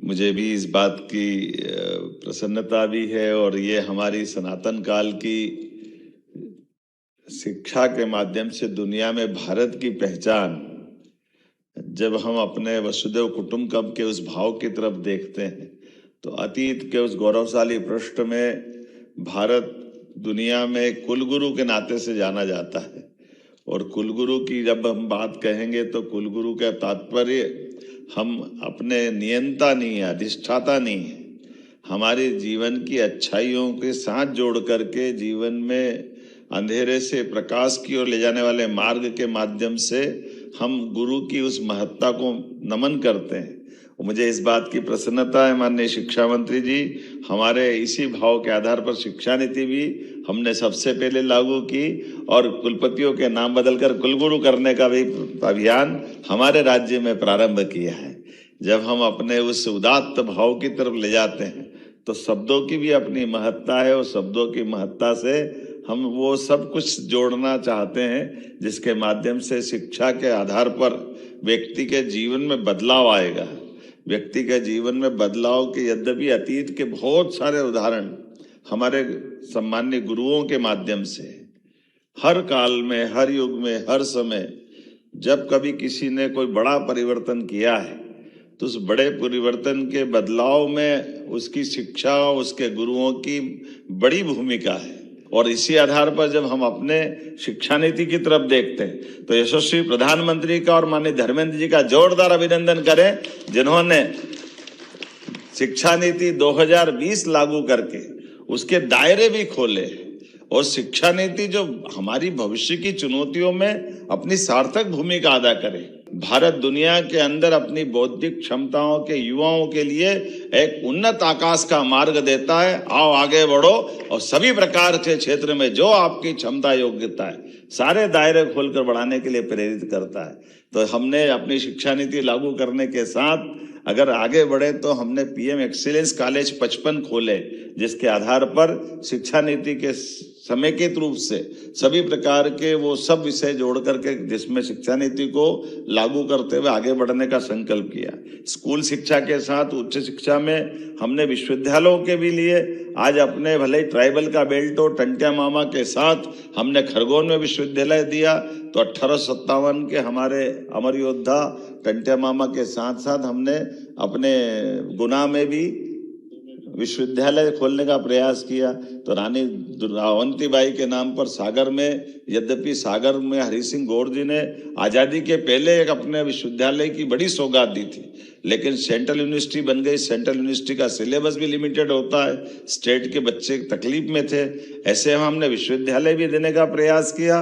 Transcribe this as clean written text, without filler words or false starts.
मुझे भी इस बात की प्रसन्नता भी है और ये हमारी सनातन काल की शिक्षा के माध्यम से दुनिया में भारत की पहचान, जब हम अपने वसुदेव कुटुंबकम के उस भाव की तरफ देखते हैं तो अतीत के उस गौरवशाली पृष्ठ में भारत दुनिया में कुलगुरु के नाते से जाना जाता है। और कुलगुरु की जब हम बात कहेंगे तो कुलगुरु का तात्पर्य हम अपने नियंता नहीं है, अधिष्ठाता नहीं है, हमारे जीवन की अच्छाइयों के साथ जोड़ करके जीवन में अंधेरे से प्रकाश की ओर ले जाने वाले मार्ग के माध्यम से हम गुरु की उस महत्ता को नमन करते हैं। मुझे इस बात की प्रसन्नता है माननीय शिक्षा मंत्री जी, हमारे इसी भाव के आधार पर शिक्षा नीति भी हमने सबसे पहले लागू की और कुलपतियों के नाम बदलकर कुलगुरु करने का भी अभियान हमारे राज्य में प्रारंभ किया है। जब हम अपने उस उदात्त भाव की तरफ ले जाते हैं तो शब्दों की भी अपनी महत्ता है और शब्दों की महत्ता से हम वो सब कुछ जोड़ना चाहते हैं जिसके माध्यम से शिक्षा के आधार पर व्यक्ति के जीवन में बदलाव आएगा। व्यक्ति के जीवन में बदलाव के यद्यपि अतीत के बहुत सारे उदाहरण हमारे सम्मान्य गुरुओं के माध्यम से हर काल में, हर युग में, हर समय जब कभी किसी ने कोई बड़ा परिवर्तन किया है तो उस बड़े परिवर्तन के बदलाव में उसकी शिक्षा, उसके गुरुओं की बड़ी भूमिका है। और इसी आधार पर जब हम अपने शिक्षा नीति की तरफ देखते हैं तो यशस्वी प्रधानमंत्री का और माननीय धर्मेंद्र जी का जोरदार अभिनंदन करें, जिन्होंने शिक्षा नीति 2020 लागू करके उसके दायरे भी खोले और शिक्षा नीति जो हमारी भविष्य की चुनौतियों में अपनी सार्थक भूमिका अदा करे। भारत दुनिया के अंदर अपनी बौद्धिक क्षमताओं के युवाओं के लिए एक उन्नत आकाश का मार्ग देता है। आओ आगे बढ़ो और सभी प्रकार के क्षेत्र में जो आपकी क्षमता, योग्यता है, सारे दायरे खोलकर बढ़ाने के लिए प्रेरित करता है। तो हमने अपनी शिक्षा नीति लागू करने के साथ अगर आगे बढ़े तो हमने पीएम एक्सीलेंस कॉलेज 55 खोले, जिसके आधार पर शिक्षा नीति के समेकित रूप से सभी प्रकार के वो सब विषय जोड़ करके जिसमें शिक्षा नीति को लागू करते हुए आगे बढ़ने का संकल्प किया। स्कूल शिक्षा के साथ उच्च शिक्षा में हमने विश्वविद्यालयों के भी लिए आज अपने भले ट्राइबल का बेल्ट हो टंट्या मामा के साथ हमने खरगोन में विश्वविद्यालय दिया तो 1857 के हमारे अमर योद्धा टंट्या मामा के साथ साथ हमने अपने गुना में भी विश्वविद्यालय खोलने का प्रयास किया। तो रानी अवंतीबाई के नाम पर सागर में, यद्यपि सागर में हरि सिंह गौर जी ने आज़ादी के पहले एक अपने विश्वविद्यालय की बड़ी सौगात दी थी, लेकिन सेंट्रल यूनिवर्सिटी बन गई। सेंट्रल यूनिवर्सिटी का सिलेबस भी लिमिटेड होता है, स्टेट के बच्चे तकलीफ में थे, ऐसे हमने विश्वविद्यालय भी देने का प्रयास किया।